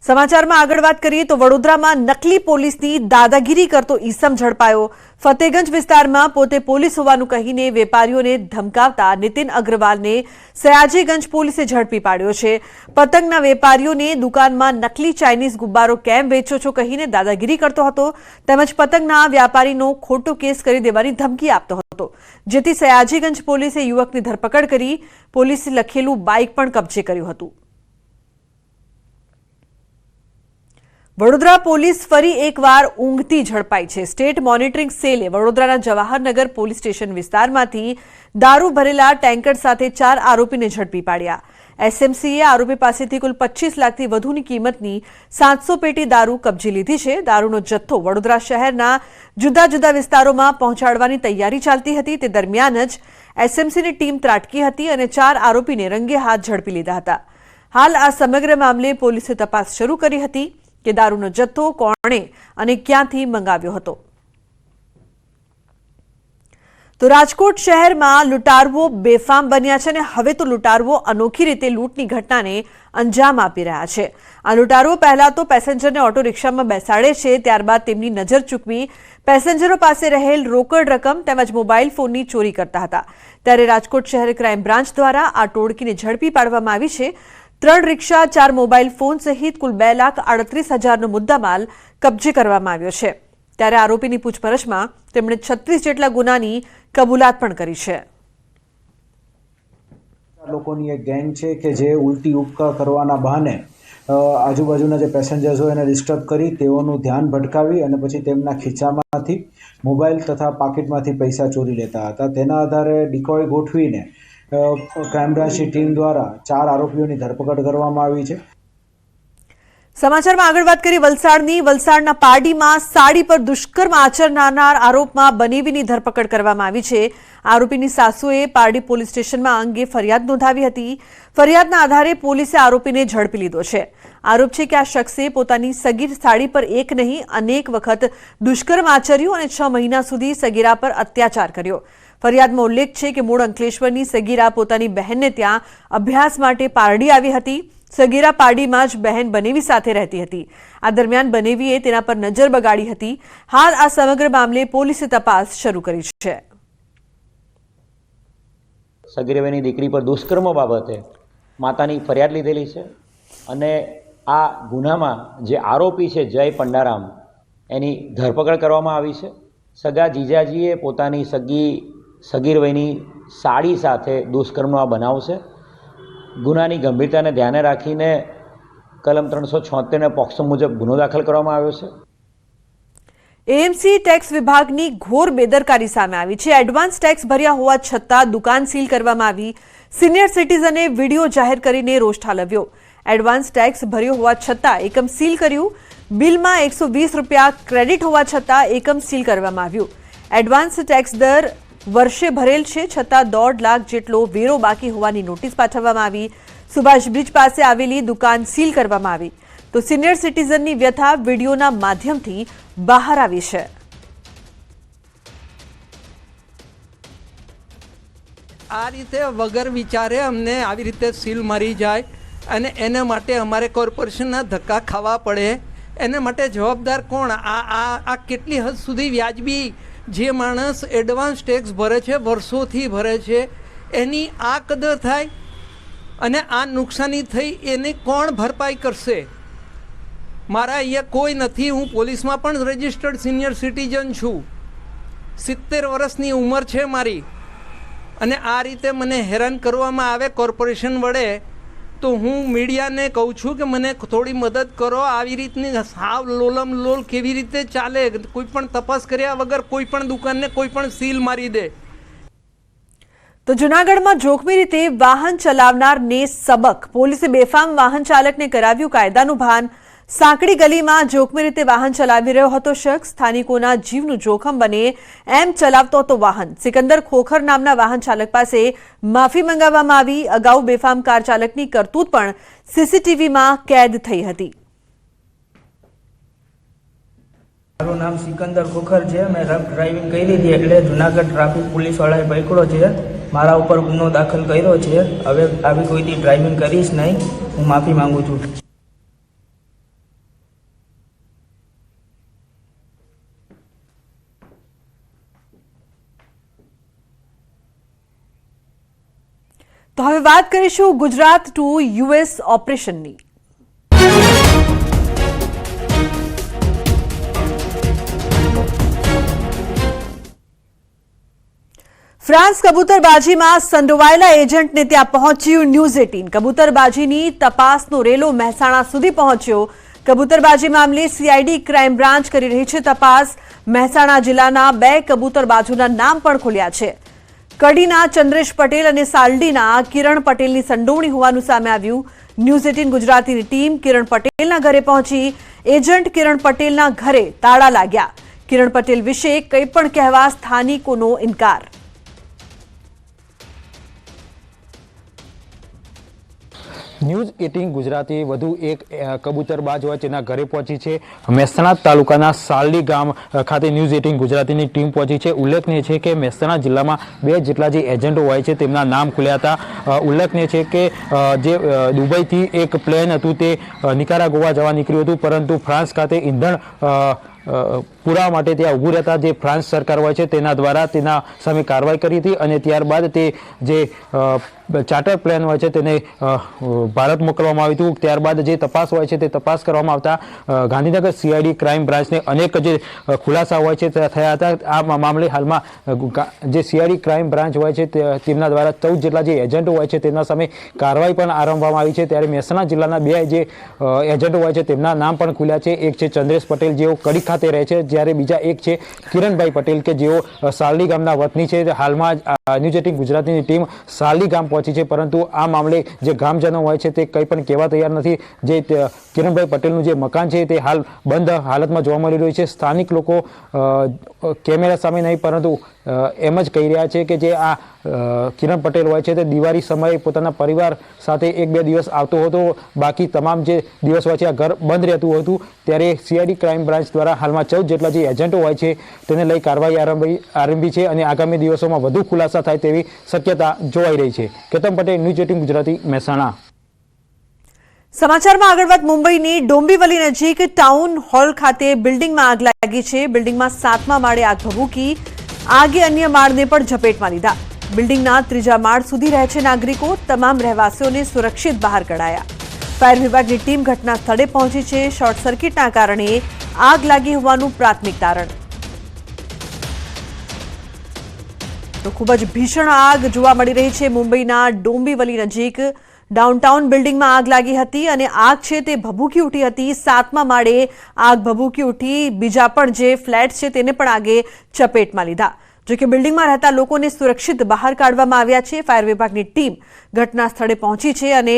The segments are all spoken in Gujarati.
સમાચારમાં આગળ વાત કરીએ તો વડોદરામાં નકલી પોલીસની દાદાગીરી કરતો ઈસમ ઝડપાયો। ફતેગંજ વિસ્તારમાં પોતે પોલીસ હોવાનું કહીને વેપારીઓને ધમકાવતા નીતિન અગ્રવાલને સયાજીગંજ પોલીસે ઝડપી પાડ્યો છે। પતંગના વેપારીઓને દુકાનમાં નકલી ચાઇનીઝ ગુબ્બારો કેમ વેચો છો કહીને દાદાગીરી કરતો હતો તેમજ પતંગના વ્યાપારીનો ખોટો કેસ કરી દેવાની ધમકી આપતો હતો, જેથી સયાજીગંજ પોલીસે યુવકની ધરપકડ કરી પોલીસે લખેલું બાઇક પણ કબજે કર્યું હતું। વડોદરા પોલીસ ફરી એકવાર ઊંઘતી ઝડપાઈ છે। સ્ટેટ મોનિટરિંગ સેલે વડોદરાના જવાહરનગર પોલીસ સ્ટેશન વિસ્તારમાંથી દારૂ ભરેલા ટેન્કર સાથે 4 આરોપીને ઝડપી પાડ્યા। એસએમસીએ આરોપી પાસેથી કુલ 25 લાખથી વધુની કિંમતની 700 પેટી દારૂ કબજે લીધી છે। દારૂનો જથ્થો વડોદરા શહેરના જુદા જુદા વિસ્તારોમાં પહોંચાડવાની તૈયારી ચાલતી હતી તે દરમિયાન જ એસએમસીની ટીમ ત્રાટકી હતી અને 4 આરોપીને રંગે હાથ ઝડપી લીધા હતા। હાલ આ સમગ્ર મામલે પોલીસે તપાસ શરૂ કરી હતી કે દારૂનો જથ્થો કોણે અને ક્યાંથી મંગાવ્યો હતો। તો રાજકોટ શહેરમાં લૂંટારુઓ બેફામ બન્યા છે અને હવે તો લૂંટારુઓ અનોખી રીતે લૂંટની ઘટનાને અંજામ આપી રહ્યા છે। આ લૂંટારુઓ પહેલા તો પેસેન્જરને ઓટો રિક્ષામાં બેસાડે છે, ત્યારબાદ તેમની નજર ચૂકવી પેસેન્જરો પાસે રહેલ રોકડ રકમ તેમજ મોબાઈલ ફોનની ચોરી કરતા હતા। ત્યારે રાજકોટ શહેર ક્રાઇમ બ્રાન્ચ દ્વારા આ ટોળકીને ઝડપી પાડવામાં આવી છે। 3 રિક્ષા, 4 મોબાઈલ ફોન સહિત કુલ 2,38,000નો મુદ્દામાલ કબજે કરવામાં આવ્યો છે। ત્યારે આરોપીની પૂછપરછમાં તેમણે 36 જેટલા ગુનાની કબૂલાત પણ કરી છે। લોકોની એક ગેંગ છે કે જે ઉલટી ઉપકા કરવાના બહાને આજુબાજુના જે પેસેન્જર્સ હોય એને ડિસ્ટર્બ કરી તેઓનું ધ્યાન ભટકાવી અને પછી તેમના ખીચામાંથી મોબાઈલ તથા પાકીટમાંથી પૈસા ચોરી લેતા હતા। તેના આધારે ડિકોય ગોઠવીને ક્રાઇમ બ્રાન્ચની ટીમ દ્વારા 4 આરોપીઓની ધરપકડ કરવામાં આવી છે। સમાચારમાં આગળ વાત કરી વલસાડની। વલસાડના પારડીમાં સાડી પર દુષ્કર્મ આચરનાર આરોપમાં બનેવીની ધરપકડ કરવામાં આવી છે। આરોપીની સાસુએ પારડી પોલીસ સ્ટેશનમાં આ અંગે ફરિયાદ નોંધાવી હતી। ફરિયાદના આધારે પોલીસે આરોપીને ઝડપી લીધો છે। આરોપ છે કે આ શખ્સે પોતાની સગીર સાડી પર એક નહીં અનેક વખત દુષ્કર્મ આચર્યું અને 6 મહિના સુધી સગીરા પર અત્યાચાર કર્યો। ફરિયાદમાં ઉલ્લેખ છે કે મૂળ અંકલેશ્વરની સગીરા પોતાની બહેનને ત્યાં અભ્યાસ માટે પારડી આવી હતી। સગીરા પારડીમાં જ બહેન બનેવી સાથે રહેતી હતી। આ દરમિયાન બનેવીએ તેના પર નજર બગાડી હતી। હાલ આ સમગ્ર મામલે પોલીસે તપાસ શરૂ કરી છે। સગીરાની દીકરી પર દુષ્કર્મ બાબતે માતાની ફરિયાદ લીધેલી છે અને આ ગુનામાં જે આરોપી છે જય પંડારામ એની ધરપકડ કરવામાં આવી છે। સગા જીજાજીએ પોતાની સગીર વયની સાડી સાથે દુષ્કર્મનો આ બનાવ છે। ગુનાની ગંભીરતાને ધ્યાને રાખીને કલમ 376 ને પોક્સો મુજબ ગુનો દાખલ કરવામાં આવ્યો છે। એએમસી ટેક્સ વિભાગની ઘોર બેદરકારી સામે આવી છે। એડવાન્સ ટેક્સ ભર્યા હોવા છતાં દુકાન સીલ કરવામાં આવી। સિનિયર સિટીઝને વિડીયો જાહેર કરીને રોષ ઠાલવ્યો। એડવાન્સ ટેક્સ ભર્યો હોવા છતાં એકમ સીલ કર્યું। બિલમાં 120 રૂપિયા ક્રેડિટ હોવા છતાં એકમ સીલ કરવામાં આવ્યું। એડવાન્સ ટેક્સ દર વર્ષે ભરેલ છે છતાં 1.5 લાખ જેટલો વેરો બાકી હોવાની નોટિસ પાઠવવામાં આવી। સુભાષ બ્રિજ પાસે આવેલી દુકાન સીલ કરવામાં આવી તો સિનિયર સિટીઝનની વ્યથા વિડીયોના માધ્યમથી બહાર આવી છે। આ રીતે વગર વિચારે અમને આવી રીતે સીલ મારી જાય અને એના માટે અમારે કોર્પોરેશનના ધક્કા ખાવા પડે, એના માટે જવાબદાર કોણ? આ કેટલી હદ સુધી વ્યાજબી? જે માણસ એડવાન્સ ટેક્સ ભરે છે, વર્ષોથી ભરે છે, એની આ કદર થાય અને આ નુકસાની થઈ એની કોણ ભરપાઈ કરશે? મારા અહીંયા કોઈ નથી। હું પોલીસમાં પણ રજિસ્ટર્ડ સિનિયર સિટીઝન છું। 70 વર્ષની ઉંમર છે મારી અને આ રીતે મને હેરાન કરવામાં આવે કોર્પોરેશન વડે તો હું મીડિયાને કહું છું કે મને થોડી મદદ કરો। આવી રીતની સાવ લોલમ લોલ કેવી રીતે ચાલે? કોઈ પણ તપાસ કર્યા વગર કોઈ પણ દુકાનને કોઈ પણ સીલ મારી દે। તો જૂનાગઢમાં જોખમી રીતે વાહન ચલાવનારને સબક। પોલીસે બેફામ વાહન ચાલકને કરાવ્યું કાયદાનું ભાન। સાંકડી ગલીમાં જોખમી રીતે વાહન ચલાવી રહ્યો હતો શખ્સ। સ્થાનિકોના જીવનું જોખમ બને એમ ચલાવતો હતો વાહન। સિકંદર ખોખર નામના વાહન ચાલક પાસે માફી મંગાવવામાં આવી। અગાઉ બેફામ કાર ચાલકની કરતૂત પણ સીસીટીવીમાં કેદ થઈ હતી। મારું નામ સિકંદર ખોખર છે। મેં રફ ડ્રાઇવિંગ કરી હતી એટલે જૂનાગઢ ટ્રાફિક પોલીસવાળાએ પકડ્યો છે। મારા ઉપર ગુનો દાખલ કર્યો છે। હવે આવી કોઈથી ડ્રાઇવિંગ કરીશ નહીં। હું માફી માંગુ છું। તો હવે વાત કરીશું ગુજરાત ટુ યુએસ ઓપરેશનની. ફ્રાન્સ કબૂતરબાજીમાં સંડોવાયેલા એજન્ટને ત્યાં પહોંચ્યું ન્યૂઝ 18. કબૂતરબાજીની તપાસનો રેલો મહેસાણા સુધી પહોંચ્યો. કબૂતરબાજી મામલે સીઆઈડી ક્રાઇમ બ્રાન્ચ કરી રહી છે તપાસ. મહેસાણા જિલ્લાના 2 કબૂતરબાજોના નામ પણ ખુલ્યા છે. કડીના ચંદ્રેશ પટેલ અને સાલડીના કિરણ પટેલની સંડોવણી હોવાનું સામે આવ્યું. ન્યૂઝ 18 ગુજરાતીની ટીમ કિરણ પટેલના ઘરે પહોંચી. એજન્ટ કિરણ પટેલના ઘરે તાળા લાગ્યા. કિરણ પટેલ વિશે કંઈ પણ કહેવા સ્થાનિકોનો ઇનકાર. ન્યૂઝ 18 ગુજરાતી વધુ એક કબૂતરબાજ હોય તેના ઘરે પહોંચી છે. મહેસાણા તાલુકાના સાલડી ગામ ખાતે ન્યૂઝ 18 ગુજરાતીની ટીમ પહોંચી છે. ઉલ્લેખનીય છે કે મહેસાણા જિલ્લામાં 2 જેટલા જે એજન્ટો હોય છે તેમના નામ ખુલ્યા હતા. ઉલ્લેખનીય છે કે જે દુબઈથી એક પ્લેન હતું તે નિકારાગુઆ જવા નીકળ્યું હતું, પરંતુ ફ્રાન્સ ખાતે ઈંધણ પુરાવા માટે ત્યાં ઊભું રહેતા જે ફ્રાન્સ સરકાર હોય છે તેના દ્વારા તેના સામે કાર્યવાહી કરી હતી અને ત્યારબાદ તે જે ચાર્ટર પ્લેન હોય છે તેને ભારત મોકલવામાં આવ્યું હતું. ત્યારબાદ જે તપાસ હોય છે તે તપાસ કરવામાં આવતા ગાંધીનગર સીઆઈડી ક્રાઇમ બ્રાન્ચને અનેક જે ખુલાસા હોય છે તે થયા હતા. આ મામલે હાલમાં જે સીઆઈડી ક્રાઇમ બ્રાન્ચ હોય છે તેમના દ્વારા 14 જેટલા જે એજન્ટો હોય છે તેમના સામે કાર્યવાહી પણ આરંભવામાં આવી છે. ત્યારે મહેસાણા જિલ્લાના 2 જે એજન્ટો હોય છે તેમના નામ પણ ખુલ્યા છે. એક છે ચંદ્રેશ પટેલ, જેઓ કડી ખાતે રહે છે, જ્યારે બીજા એક છે કિરણભાઈ પટેલ કે જેઓ સાલડી ગામના વતની છે. હાલમાં ન્યૂઝ 18 ગુજરાતીની ટીમ સાલડી ગામ પહોંચી છે, પરંતુ આ મામલે જે ગામજનો હોય છે તે કંઈ પણ કહેવા તૈયાર નથી. જે કિરણભાઈ પટેલનું જે મકાન છે તે હાલ બંધ હાલતમાં જોવા મળી રહ્યું છે. સ્થાનિક લોકો કેમેરા સામે નહીં પરંતુ એમ જ કહી રહ્યા છે કે જે આ કિરણ પટેલ હોય છે તે દિવાળી સમયે પોતાના પરિવાર સાથે 1-2 દિવસ આવતો હતો, બાકી તમામ જે દિવસ હોય છે આ ઘર બંધ રહેતું હતું. ત્યારે સીઆઈડી ક્રાઇમ બ્રાન્ચ દ્વારા હાલમાં 14 જેટલા જે એજન્ટો હોય છે તેને લઈ કાર્યવાહી આરંભી છે અને આગામી દિવસોમાં વધુ ખુલાસા થાય તેવી શક્યતા જોવાઈ રહી છે. કેતન પટેલ, ન્યૂઝ 18 ગુજરાતી, મહેસાણા. સમાચારમાં આગળ વાત મુંબઈની ડોંબીવલી નજીક ટાઉન હોલ ખાતે બિલ્ડિંગમાં આગ લાગી છે. બિલ્ડિંગમાં 7મા માળે આગ ભભૂકી. આગે અન્ય માળને પણ ઝપેટમાં લીધા. બિલ્ડિંગના 3જા માળ સુધી રહે છે નાગરિકો. તમામ રહેવાસીઓને સુરક્ષિત બહાર કઢાયા. ફાયર વિભાગની ટીમ ઘટના સ્થળે પહોંચી છે. શોર્ટ સર્કિટના કારણે આગ લાગી હોવાનું પ્રાથમિક તારણ. તો ખૂબ જ ભીષણ આગ જોવા મળી રહી છે મુંબઈના ડોંબીવલી નજીક. ડાઉનટાઉન બિલ્ડિંગમાં આગ લાગી હતી અને આગ છે તે ભભૂકી ઉઠી હતી. 7મા માળે આગ ભભૂકી ઉઠી. બીજા પણ જે ફ્લેટ છે તેને પણ આગે ચપેટમાં લીધા. જોકે બિલ્ડિંગમાં રહેતા લોકોને સુરક્ષિત બહાર કાઢવામાં આવ્યા છે. ફાયર વિભાગની ટીમ ઘટના સ્થળે પહોંચી છે અને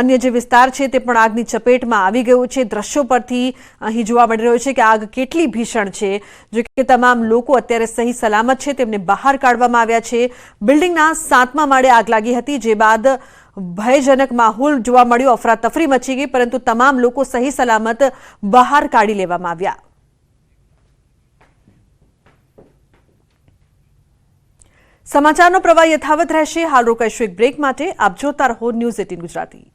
અન્ય જે વિસ્તાર છે તે પણ આગની ચપેટમાં આવી ગયો છે. દ્રશ્યો પરથી અહીં જોવા મળી રહ્યું છે કે આગ કેટલી ભીષણ છે. જોકે તમામ લોકો અત્યારે સહી સલામત છે, તેમને બહાર કાઢવામાં આવ્યા છે. બિલ્ડિંગના 7મા માળે આગ લાગી હતી, જે બાદ ભયજનક માહોલ જોવા મળ્યો. અફરાતફરી મચી ગઈ, પરંતુ તમામ લોકો સહી સલામત બહાર કાઢી લેવામાં આવ્યા. સમાચારનો પ્રવાહ યથાવત રહેશે. હાલ રોકાઈશું એક બ્રેક માટે. આપ જોતા રહો ન્યૂઝ 18 ગુજરાતી.